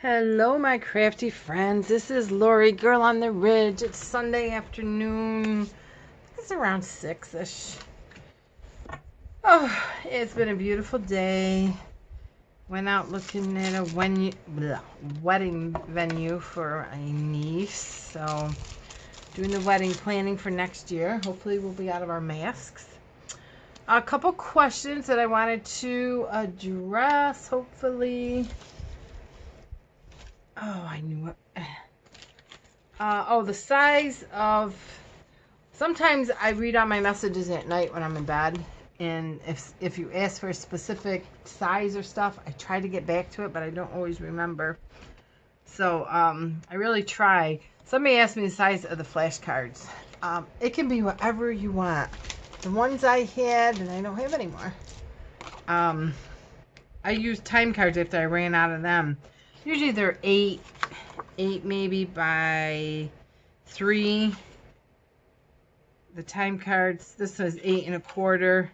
Hello, my crafty friends. This is Laurie, Girl on the Ridge. It's Sunday afternoon. It's around 6-ish. Oh, it's been a beautiful day. Went out looking at a wedding venue for a niece. So, doing the wedding planning for next year. Hopefully, we'll be out of our masks. A couple questions that I wanted to address, hopefully. Oh, I knew it. The size of... Sometimes I read on my messages at night when I'm in bed, and if you ask for a specific size or stuff, I try to get back to it, but I don't always remember. So, I really try. Somebody asked me the size of the flashcards. It can be whatever you want. The ones I had, and I don't have anymore. I used time cards after I ran out of them. Usually they're 8 maybe by 3. The time cards, this was 8 1/4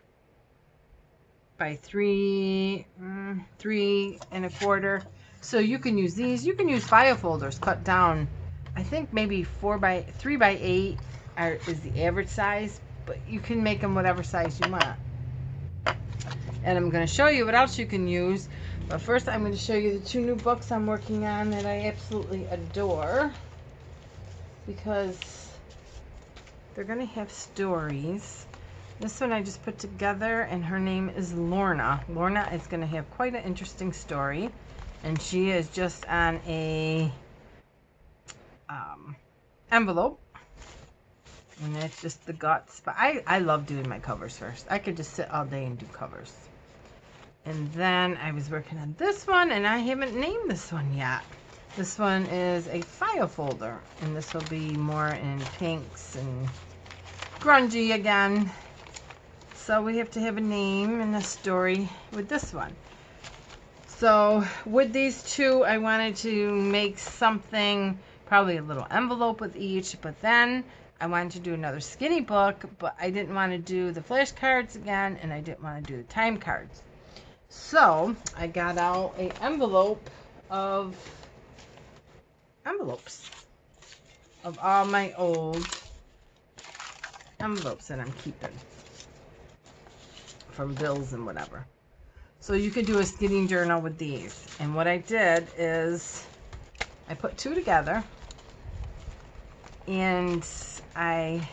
by 3 1/4. So you can use these. You can use file folders cut down. I think maybe 3 by 8 is the average size, but you can make them whatever size you want. And I'm going to show you what else you can use. But first, I'm going to show you the 2 new books I'm working on that I absolutely adore. Because they're going to have stories. This one I just put together, and her name is Lorna. Lorna is going to have quite an interesting story. And she is just on a envelope. And that's just the guts. But I love doing my covers first. I could just sit all day and do covers. And then I was working on this one, and I haven't named this one yet. This one is a file folder, and this will be more in pinks and grungy again. So we have to have a name and a story with this one. So with these 2, I wanted to make something, probably a little envelope with each, but then I wanted to do another skinny book, but I didn't want to do the flashcards again, and I didn't want to do the time cards. So I got out an envelope of envelopes of all my old envelopes that I'm keeping from bills and whatever. So you could do a skinny journal with these. And what I did is I put 2 together, and I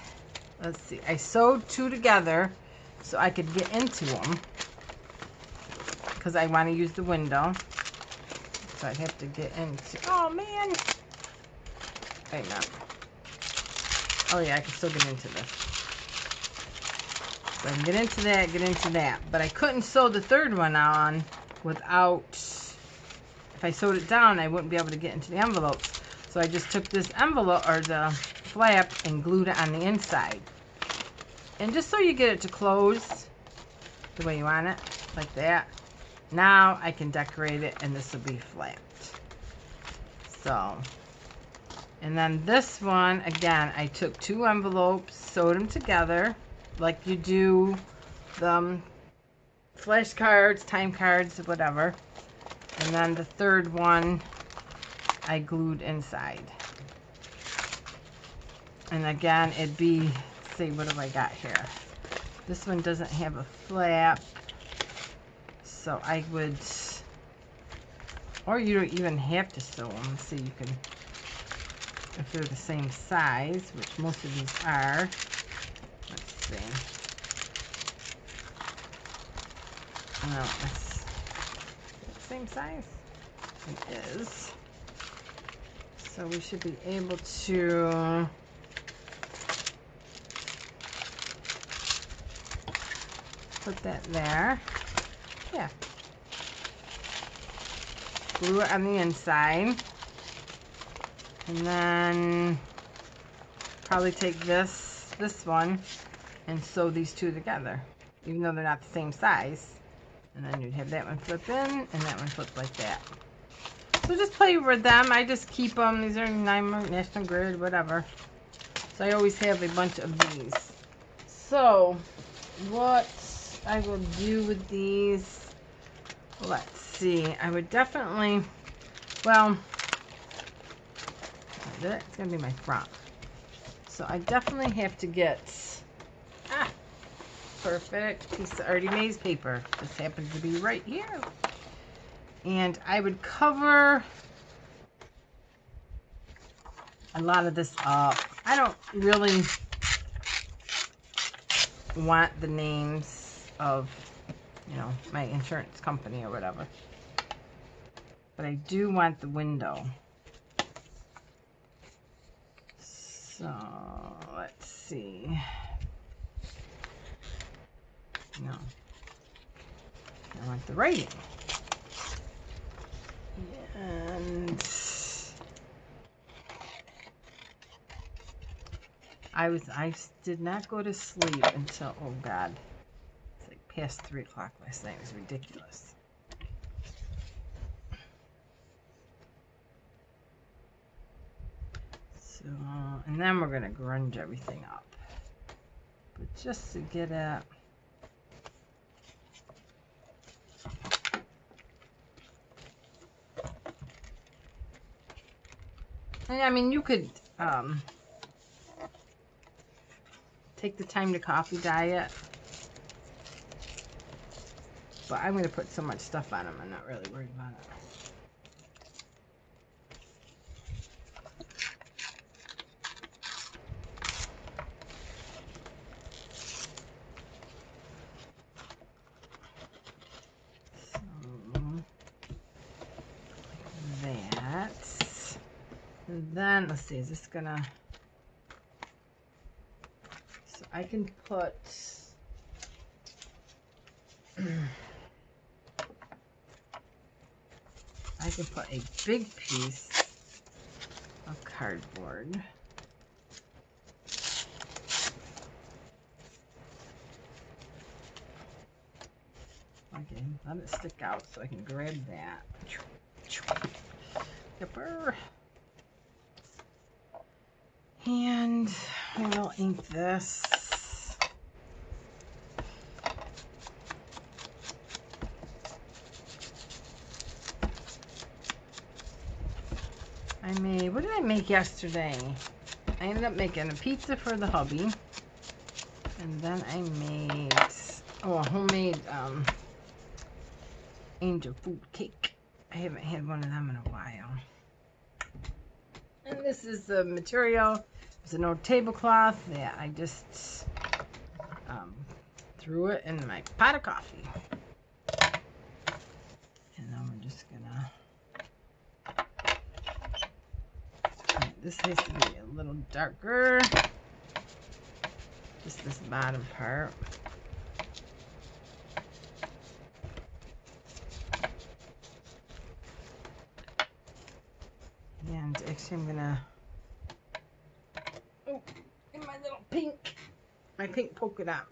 sewed 2 together so I could get into them, because I want to use the window. So I have to get into... Oh, man. Wait a minute. Oh, yeah, I can still get into this. So I can get into that. But I couldn't sew the 3rd one on without... If I sewed it down, I wouldn't be able to get into the envelopes. So I just took this envelope, or the flap, and glued it on the inside. And just so you get it to close the way you want it, like that. Now I can decorate it, and this will be flapped. So, and then this one, again, I took 2 envelopes, sewed them together, like you do the flashcards, time cards, whatever. And then the 3rd one, I glued inside. And again, it'd be, let's see, what have I got here? This one doesn't have a flap. So I would, or you don't even have to sew them. So you can, if they're the same size, which most of these are. Let's see. No, it's the same size. It is. So we should be able to put that there. Yeah. Glue it on the inside. And then probably take this one and sew these 2 together, even though they're not the same size. And then you'd have that one flip in and that one flip like that. So just play with them. I just keep them. These are National Grid, whatever. So I always have a bunch of these. So what I will do with these, let's see, I would definitely, well, It's going to be my front. So I definitely have to get, perfect piece of Artie Mae's paper. This happens to be right here. And I would cover a lot of this up. I don't really want the names of, you know, my insurance company or whatever. But I do want the window. So, let's see. No. I want the writing. And I did not go to sleep until, oh God, it's like past 3 o'clock last night. It was ridiculous. So, and then we're going to grunge everything up. But just to get at, I mean, you could take the time to coffee dye it. But I'm going to put so much stuff on them, I'm not really worried about it. And then, let's see, is this gonna, so I can put, I can put a big piece of cardboard. Okay, let it stick out so I can grab that. Yipper. And we'll ink this. I made, what did I make yesterday? I ended up making a pizza for the hubby. And then I made, oh, a homemade angel food cake. I haven't had one of them in a while. And this is the material. It's an old tablecloth that I just threw it in my pot of coffee. And then we're just gonna, this has to be a little darker. Just this bottom part. And actually I'm gonna, oh, in my little pink, my pink polka dot.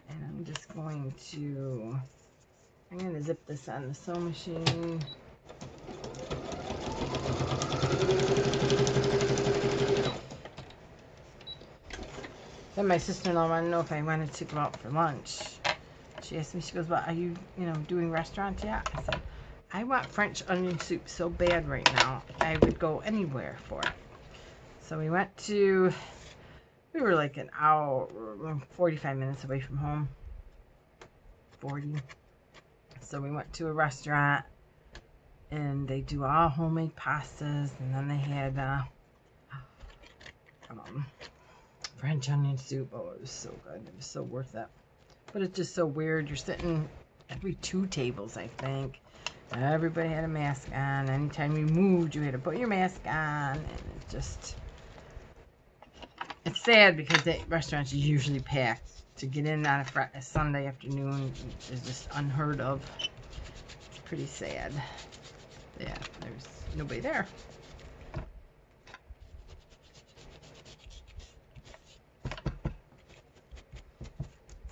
And I'm just going to, I'm gonna zip this on the sewing machine. Then my sister-in-law wanted to know if I wanted to go out for lunch. She asked me, she goes, well, are you, doing restaurants yet? I said, I want French onion soup so bad right now. I would go anywhere for it. So we went to, we were like an hour, 45 minutes away from home. 40. So we went to a restaurant, and they do all homemade pastas, and then they had French onion soup. Oh, it was so good. It was so worth it. But it's just so weird. You're sitting every 2 tables, I think. Everybody had a mask on. Anytime you moved, you had to put your mask on. And it just, it's sad because the restaurants are usually packed. To get in on a Sunday afternoon is just unheard of. It's pretty sad. Yeah, there's nobody there.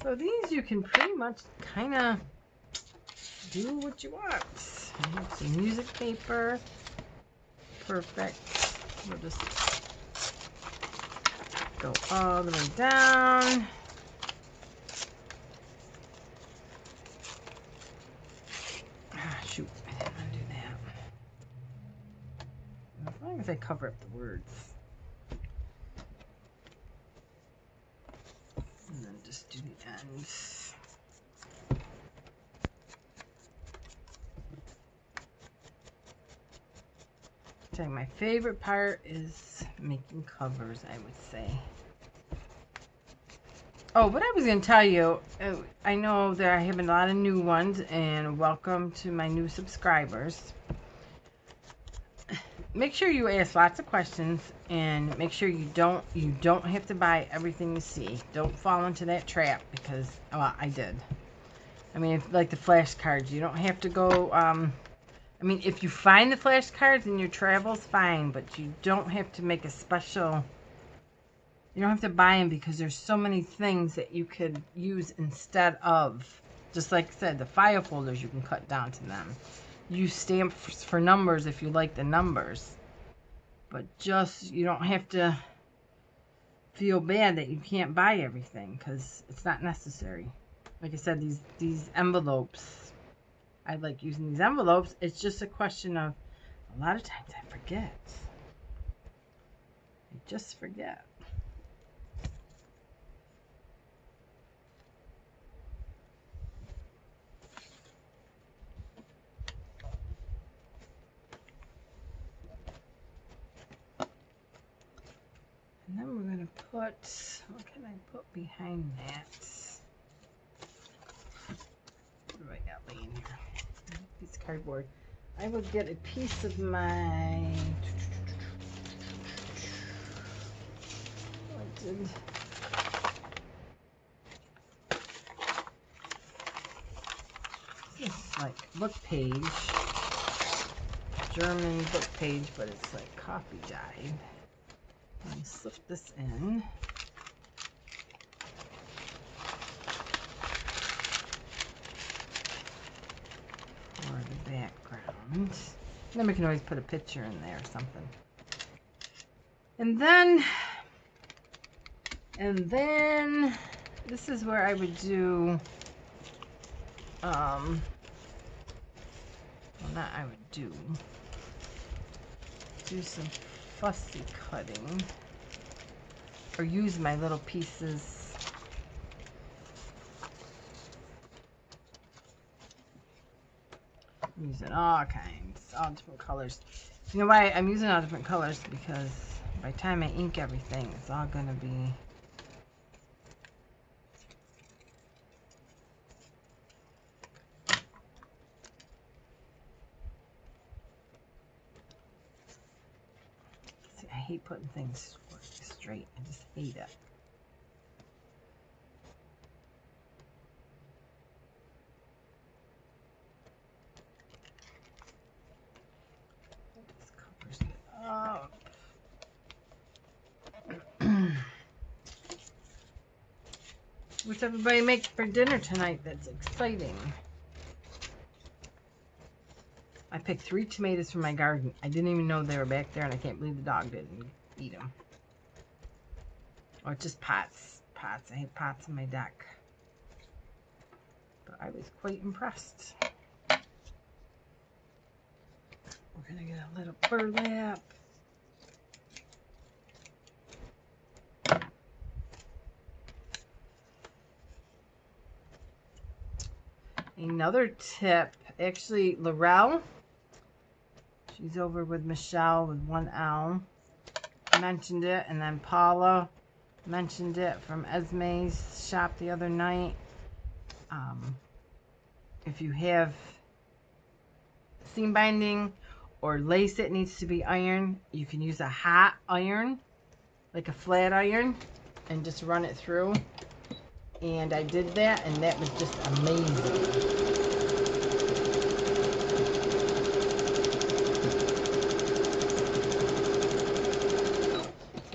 So these you can pretty much kind of do what you want. I have some music paper. Perfect. We'll just go all the way down. Sometimes I cover up the words. And then just do the ends. My favorite part is making covers, I would say. Oh, what I was going to tell you, I know that I have a lot of new ones, and welcome to my new subscribers. Make sure you ask lots of questions, and make sure you don't have to buy everything you see. Don't fall into that trap, because I did. I mean, like the flashcards, you don't have to go. I mean, if you find the flashcards in your travels, fine, but you don't have to make a special. You don't have to buy them because there's so many things that you could use instead of. Just like I said, the file folders, you can cut down to them. Use stamps for numbers if you like the numbers. But just, you don't have to feel bad that you can't buy everything because it's not necessary. Like I said, these envelopes, I like using these envelopes. It's just a question of, a lot of times I forget. I just forget. And then we're going to put, what can I put behind that? What do I got laying here? Piece of cardboard. I will get a piece of my, this is like book page, German book page, but it's like coffee dyed. And slip this in. For the background. Then we can always put a picture in there or something. And then this is where I would do, well, not I would do some fussy cutting, or use my little pieces. I'm using all kinds, all different colors. You know why I'm using all different colors? Because by the time I ink everything, it's all gonna be I hate putting things straight. I just hate it. This covers it up. What's everybody making for dinner tonight that's exciting? I picked 3 tomatoes from my garden. I didn't even know they were back there, and I can't believe the dog didn't eat them. Or just pots. Pots. I have pots on my deck. But I was quite impressed. We're going to get a little burlap. Another tip. Actually, Laurel, she's over with Michelle with 1 L, mentioned it, and then Paula mentioned it from Esme's shop the other night. If you have seam binding or lace that needs to be ironed, you can use a hot iron, like a flat iron, and just run it through. And I did that, and that was just amazing.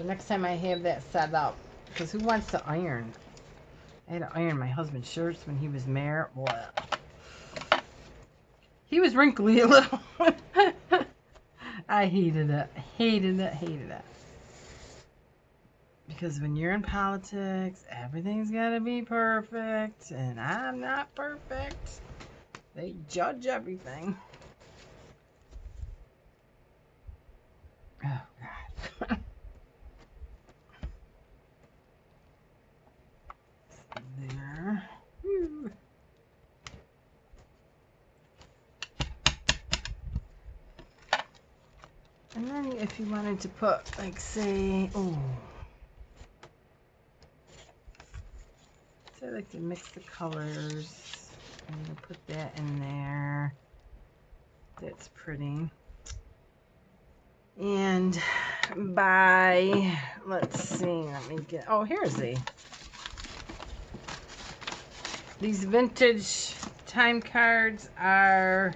Next time I have that set up, because who wants to iron? I had to iron my husband's shirts when he was mayor. Boy, he was wrinkly a little. I hated it. Hated it. Hated it. Because when you're in politics, everything's got to be perfect, and I'm not perfect. They judge everything. if you wanted to put, like, say, oh, so I like to mix the colors. I'm going to put that in there. That's pretty. And by, let's see, let me get, oh, here's these vintage time cards are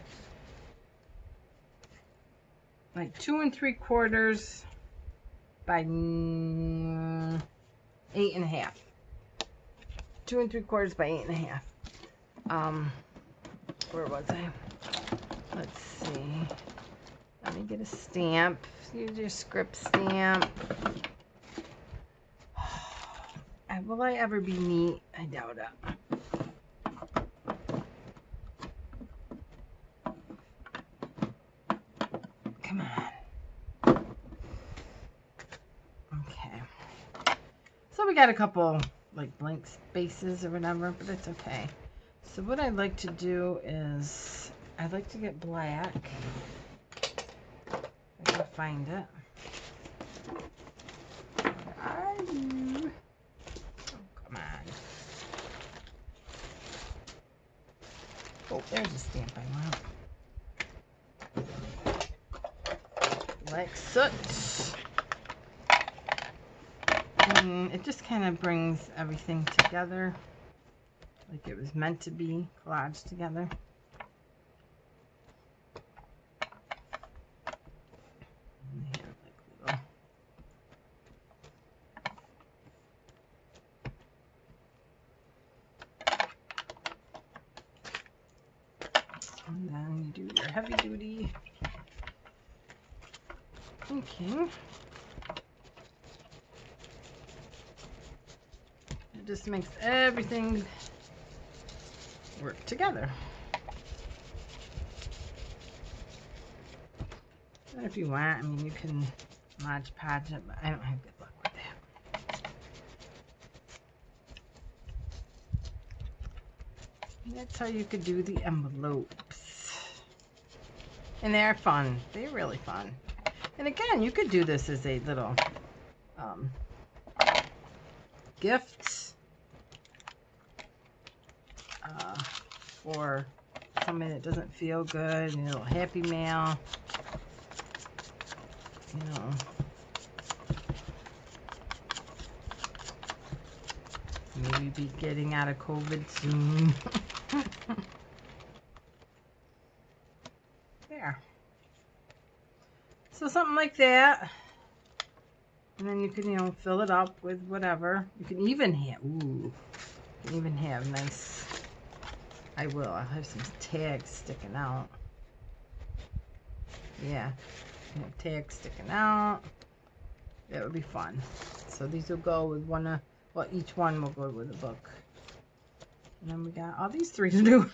like 2 3/4 by 8 1/2. 2 3/4 by 8 1/2. Where was I? Let's see. Let me get a stamp. Use your script stamp. Will I ever be neat? I doubt it. Come on. Okay. So we got a couple like blank spaces or whatever, but it's okay. So what I'd like to do is I'd like to get black. I can find it. Where are you? Oh, come on. Oh, there's a stamp I want. Black soot. And it just kind of brings everything together like it was meant to be collaged together. And then you do your heavy duty. Okay. It just makes everything work together. And if you want, I mean, you can Mod Podge it, but I don't have good luck with that. And that's how you could do the envelopes. And they're fun. They're really fun. And again, you could do this as a little gift for somebody that doesn't feel good, a little happy mail, you know. Maybe be getting out of COVID soon. There. So something like that. And then you can, you know, fill it up with whatever. You can even have, ooh, you can even have nice, I will, I'll have some tags sticking out. Yeah, you can have tags sticking out. That would be fun. So these will go with one of, well, each one will go with a book. And then we got all these three to do.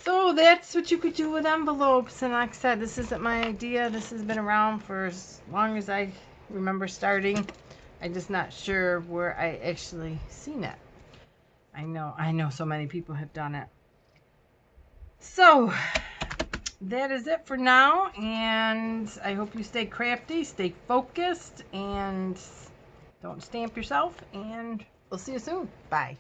So that's what you could do with envelopes. And like I said, this isn't my idea. This has been around for as long as I remember starting. I'm just not sure where I actually seen it. I know so many people have done it. So that is it for now. And I hope you stay crafty, stay focused, and don't stamp yourself. And we'll see you soon. Bye.